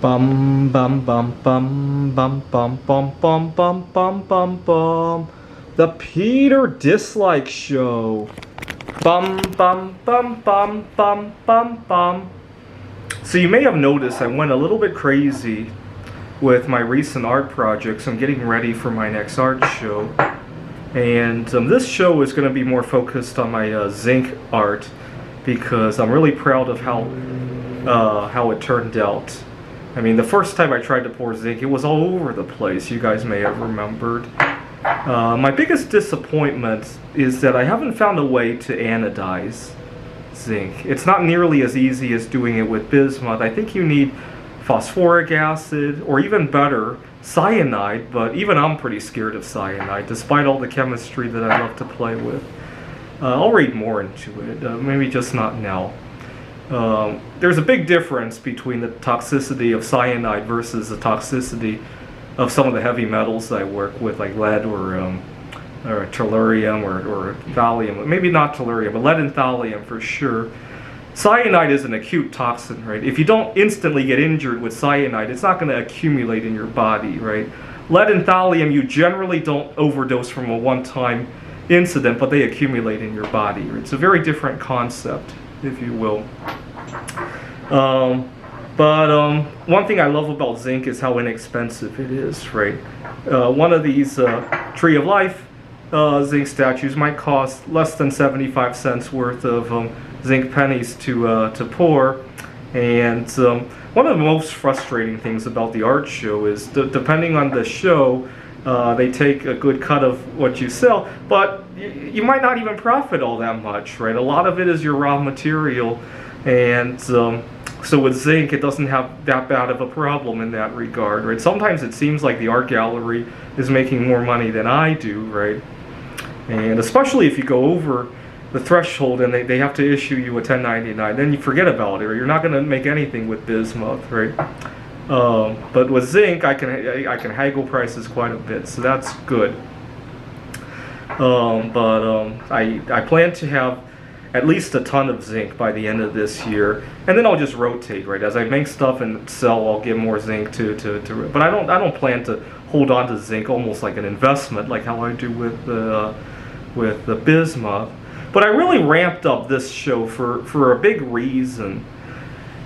Bum bum bum bum bum bum bum bum bum bum bum bum. The Peter Dislike Show. Bum bum bum bum bum bum bum. So you may have noticed I went a little bit crazy with my recent art projects. I'm getting ready for my next art show. And this show is going to be more focused on my zinc art because I'm really proud of how it turned out. I mean, the first time I tried to pour zinc, it was all over the place. You guys may have remembered. My biggest disappointment is that I haven't found a way to anodize zinc. It's not nearly as easy as doing it with bismuth. I think you need phosphoric acid, or even better, cyanide, but even I'm pretty scared of cyanide, despite all the chemistry that I love to play with. I'll read more into it, maybe just not now. There's a big difference between the toxicity of cyanide versus the toxicity of some of the heavy metals I work with, like lead or tellurium or thallium. Maybe not tellurium, but lead and thallium for sure. Cyanide is an acute toxin, right? If you don't instantly get injured with cyanide, it's not going to accumulate in your body, right? Lead and thallium, you generally don't overdose from a one-time incident, but they accumulate in your body. Right? It's a very different concept, if you will. One thing I love about zinc is how inexpensive it is, right? One of these Tree of Life zinc statues might cost less than 75 cents worth of zinc pennies to pour. And one of the most frustrating things about the art show is depending on the show, they take a good cut of what you sell, but you might not even profit all that much, right? A lot of it is your raw material, and so with zinc, it doesn't have that bad of a problem in that regard, right? Sometimes it seems like the art gallery is making more money than I do, right? And especially if you go over the threshold and they have to issue you a 1099, then you forget about it, or you're not going to make anything with bismuth, right? But with zinc, I can haggle prices quite a bit, so that's good. I plan to have at least a ton of zinc by the end of this year, and then I'll just rotate, right? As I make stuff and sell, I'll get more zinc but I don't plan to hold on to zinc almost like an investment, like how I do with the bismuth. But I really ramped up this show for a big reason.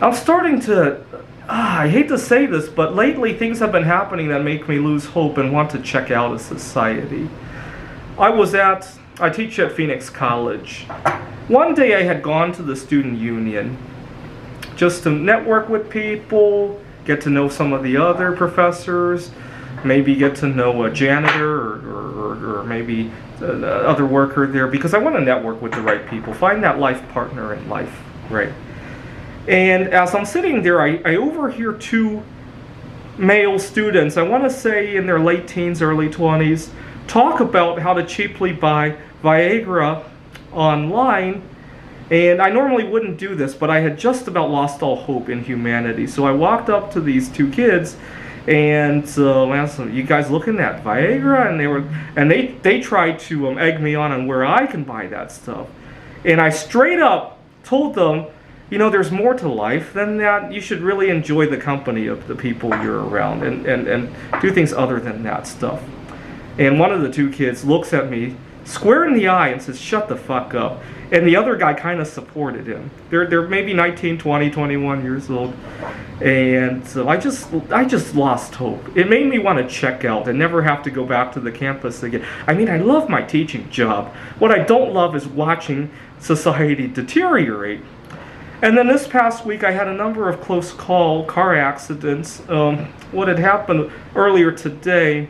I'm starting to, I hate to say this, but lately things have been happening that make me lose hope and want to check out a society. I teach at Phoenix College. One day I had gone to the student union just to network with people, get to know some of the other professors, maybe get to know a janitor or maybe other worker there, because I want to network with the right people, find that life partner in life, right? And as I'm sitting there, I overhear two male students, I want to say in their late teens, early 20s, talk about how to cheaply buy Viagra online. And I normally wouldn't do this, but I had just about lost all hope in humanity. So I walked up to these two kids and asked them, "You guys looking at Viagra?" And they tried to egg me on where I can buy that stuff. And I straight up told them, there's more to life than that. You should really enjoy the company of the people you're around and do things other than that stuff. And one of the two kids looks at me square in the eye and says, "Shut the fuck up." And the other guy kind of supported him. They're maybe 19, 20, 21 years old. And so I just lost hope. It made me want to check out and never have to go back to the campus again. I mean, I love my teaching job. What I don't love is watching society deteriorate. And then this past week, I had a number of close car accidents. What had happened earlier today,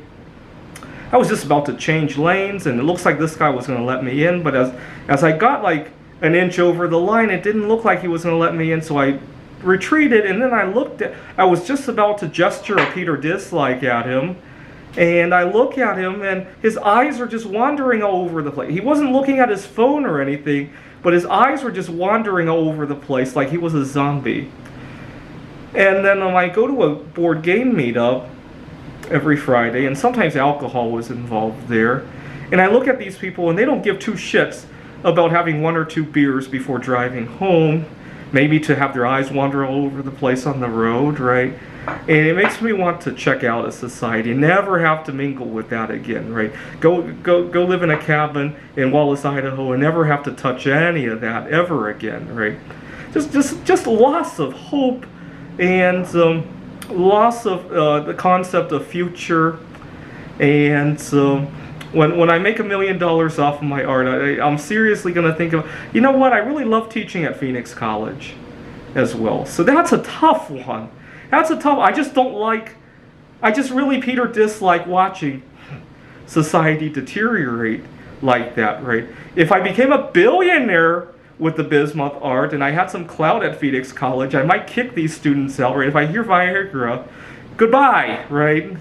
I was just about to change lanes, and it looks like this guy was going to let me in, but as I got like an inch over the line, it didn't look like he was going to let me in, so I retreated, and then I was just about to gesture a Peter Dislike at him, and I look at him, and his eyes are just wandering all over the place. He wasn't looking at his phone or anything, but his eyes were just wandering all over the place like he was a zombie. And then I go to a board game meetup every Friday, and sometimes alcohol was involved there. And I look at these people, and they don't give two shits about having one or two beers before driving home, maybe to have their eyes wander all over the place on the road, right? And it makes me want to check out a society, never have to mingle with that again, right? Go live in a cabin in Wallace, Idaho, and never have to touch any of that ever again, right? Just loss of hope, and loss of the concept of future. And when I make $1 million off of my art, I'm seriously going to think of, you know what? I really love teaching at Phoenix College as well. So that's a tough one. That's a tough. I just don't like. I just really, Peter, dislike watching society deteriorate like that, right? If I became a billionaire with the bismuth art and I had some clout at Phoenix College, I might kick these students out, right? If I hear Viagra, goodbye, right?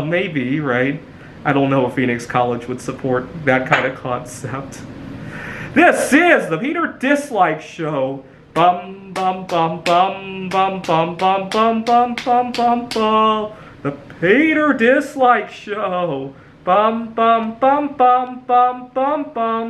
Maybe, right? I don't know if Phoenix College would support that kind of concept. This is the Peter Dislike Show. Bum bum bum bum bum bum bum bum bum bum bum bum. The Peter Dislike Show. Bum bum bum bum bum bum bum.